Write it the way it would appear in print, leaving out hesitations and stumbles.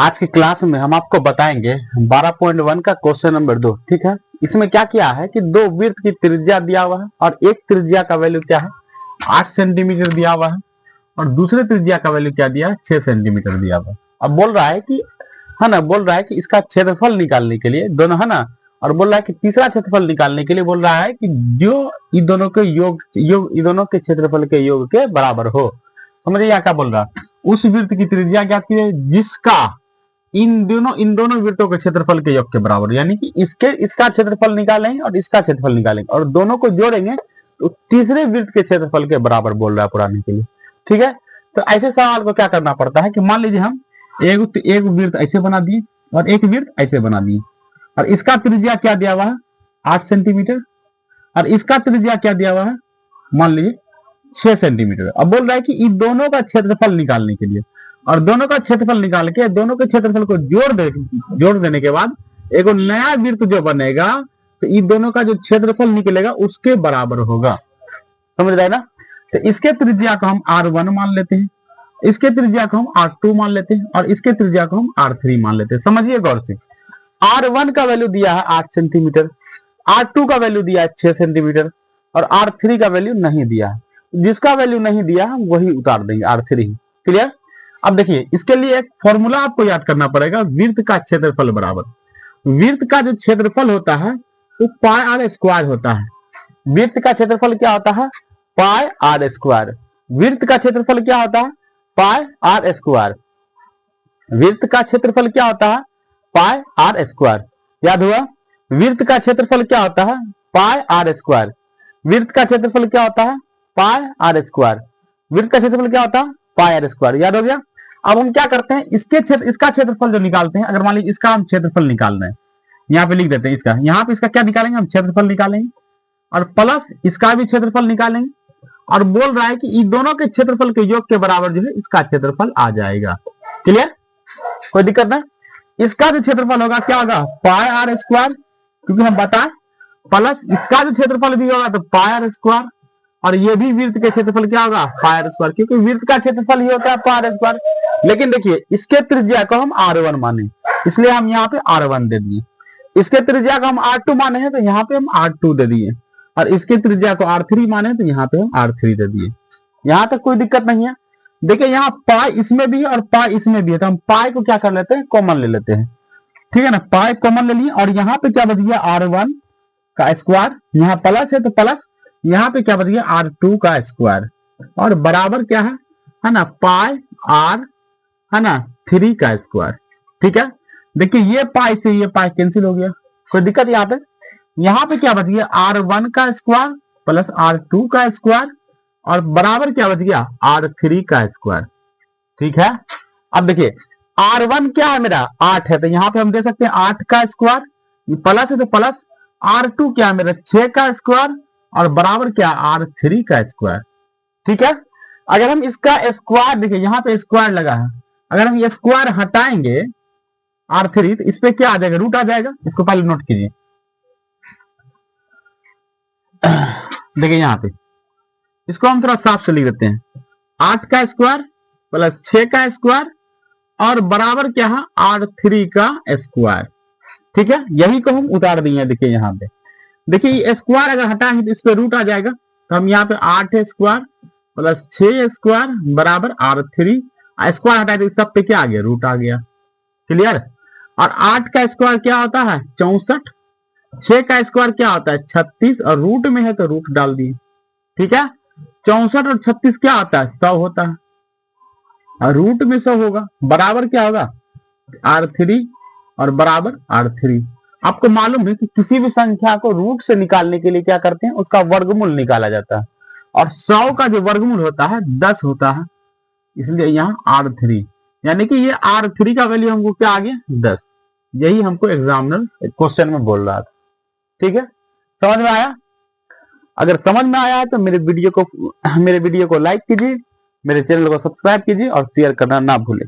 आज की क्लास में हम आपको बताएंगे 12.1 का क्वेश्चन नंबर 2। ठीक है, इसमें क्या किया है कि दो वृत्त की त्रिज्या दिया हुआ है और एक त्रिज्या का वैल्यू क्या है 8 सेंटीमीटर दिया हुआ है और दूसरे त्रिज्या का वैल्यू क्या दिया है 6 सेंटीमीटर दिया हुआ है। अब बोल रहा है कि है ना, बोल रहा है कि इसका क्षेत्रफल निकालने के लिए दोनों है ना, और बोल रहा है कि तीसरा क्षेत्रफल निकालने के लिए बोल रहा है कि जो इन दोनों के इन दोनों के क्षेत्रफल के योग के बराबर हो। समझिए यहाँ क्या बोल रहा है, उस वृत्त की त्रिज्या क्या है जिसका इन दोनों वृत्तों के क्षेत्रफल के योग के बराबर, यानी कि इसका क्षेत्रफल निकालेंगे और इसका क्षेत्रफल निकालेंगे और दोनों को जोड़ेंगे तो तीसरे वृत्त के क्षेत्रफल के बराबर बोल रहा है पुराने के लिए। ठीक है, तो ऐसे सवाल को क्या करना पड़ता है कि मान लीजिए हम एक वृत्त ऐसे बना दिए और एक वृत्त ऐसे बना दिए और इसका त्रिज्या क्या दिया हुआ है 8 सेंटीमीटर और इसका त्रिज्या क्या दिया हुआ है मान लीजिए 6 सेंटीमीटर। अब बोल रहा है कि इन दोनों का क्षेत्रफल निकालने के लिए और दोनों का क्षेत्रफल निकाल के दोनों के क्षेत्रफल को जोड़ देने के बाद एक नया वृत्त जो बनेगा तो इन दोनों का जो क्षेत्रफल निकलेगा उसके बराबर होगा। समझ रहे ना, तो इसके त्रिज्या को हम R1 मान लेते हैं, इसके त्रिज्या को हम R2 मान लेते हैं और इसके त्रिज्या को हम R3 मान लेते हैं। समझिए गौर से, R1 का वैल्यू दिया है 8 सेंटीमीटर, R2 का वैल्यू दिया है 6 सेंटीमीटर और R3 का वैल्यू नहीं दिया है। जिसका वैल्यू नहीं दिया हम वही उतार देंगे R3। क्लियर। अब देखिए इसके लिए एक फॉर्मूला आपको याद करना पड़ेगा, वृत्त का क्षेत्रफल बराबर वृत्त का जो क्षेत्रफल होता है वो पाई आर स्क्वायर होता है। वृत्त का क्षेत्रफल क्या होता है पाई आर स्क्वायर। वृत्त का क्षेत्रफल क्या होता है पाई आर स्क्वायर। वृत्त का क्षेत्रफल क्या होता है पाई आर स्क्वायर। याद हुआ, वृत्त का क्षेत्रफल क्या होता है पाई आर स्क्वायर। वृत्त का क्षेत्रफल क्या होता है पाई आर स्क्वायर। वृत्त का क्षेत्रफल क्या होता है पाई आर स्क्वायर। याद हो गया। अब हम क्या करते हैं इसका क्षेत्रफल जो निकालते हैं, अगर मान लीजिए इसका हम क्षेत्रफल निकाल रहे हैं, यहाँ पे लिख देते हैं इसका, यहाँ पे इसका क्या निकालेंगे हम क्षेत्रफल निकालेंगे और प्लस इसका भी क्षेत्रफल निकालेंगे और बोल रहा है कि इन दोनों के क्षेत्रफल के योग के बराबर जो है इसका क्षेत्रफल आ जाएगा। क्लियर, कोई दिक्कत नहीं। इसका जो क्षेत्रफल होगा क्या होगा पाई आर स्क्वायर, क्योंकि हम बताएं, प्लस इसका जो क्षेत्रफल भी होगा तो पाई आर स्क्वायर और ये भी वृत्त के क्षेत्रफल क्या होगा पाई आर स्क्वायर, क्योंकि वृत्त का क्षेत्रफल ही होता है पाई आर स्क्वायर। लेकिन देखिए इसके त्रिज्या को हम R1 माने इसलिए हम यहाँ पे R1 दे दिए, इसके त्रिज्या को हम R2 माने हैं तो यहाँ पे हम R2 दे दिए और इसके त्रिज्या को R3 माने तो यहाँ पे हम R3 दे दिए। यहाँ तक कोई दिक्कत नहीं है। देखिए यहाँ पाई इसमें भी है और पाई इसमें भी है, तो हम पाई को क्या कर लेते हैं कॉमन ले लेते हैं। ठीक है ना, पाई कॉमन ले लिए और यहाँ पे क्या बच गया R1 का स्क्वायर, यहाँ प्लस है तो प्लस, यहाँ पे क्या बच गया R2 का स्क्वायर और बराबर क्या है ना पाई आर है ना 3 का स्क्वायर। ठीक है, देखिए ये पाई से ये पाई कैंसिल हो गया, कोई दिक्कत यहाँ पे क्या बच गया R1 का स्क्वायर प्लस R2 का स्क्वायर और बराबर क्या बच गया R3 का स्क्वायर। ठीक है, अब देखिए R1 क्या है मेरा 8 है तो यहाँ पे हम दे सकते हैं 8 का स्क्वायर, प्लस है तो प्लस, R2 क्या है मेरा 6 का स्क्वायर और बराबर क्या R3 का स्क्वायर। ठीक है, अगर हम इसका स्क्वायर देखिए यहाँ पे स्क्वायर लगा है, अगर हम ये स्क्वायर हटाएंगे R3 तो इस पे क्या आ जाएगा रूट आ जाएगा। इसको पहले नोट कीजिए, देखिए यहाँ पे इसको हम थोड़ा साफ से लिख देते हैं 8 का स्क्वायर प्लस 6 का स्क्वायर और बराबर क्या है R3 का स्क्वायर। ठीक है, यही को हम उतार दिए। देखिए यहाँ पे देखिए स्क्वायर अगर हटाएंगे तो इस पे रूट आ जाएगा, तो हम यहाँ पे 8 स्क्वायर प्लस 6 स्क्वायर बराबर R3 स्क्वायर हटाए तो सब पे क्या आ गया रूट आ गया। क्लियर, और 8 का स्क्वायर क्या होता है 64, 6 का स्क्वायर क्या होता है 36 और रूट में है तो रूट डाल दिए। ठीक है, 64 और 36 क्या होता है 100 होता है और रूट में 100 होगा, बराबर क्या होगा R3 और बराबर R3। आपको मालूम है कि किसी भी संख्या को रूट से निकालने के लिए क्या करते हैं उसका वर्गमूल निकाला जाता है और 100 का जो वर्गमूल होता है 10 होता है, इसलिए यहाँ R3 यानी कि ये R3 का वैल्यू हमको क्या आ गया 10। यही हमको एग्जामिनर क्वेश्चन में बोल रहा था। ठीक है, समझ में आया? अगर समझ में आया है तो मेरे वीडियो को लाइक कीजिए, मेरे चैनल को सब्सक्राइब कीजिए और शेयर करना ना भूलें।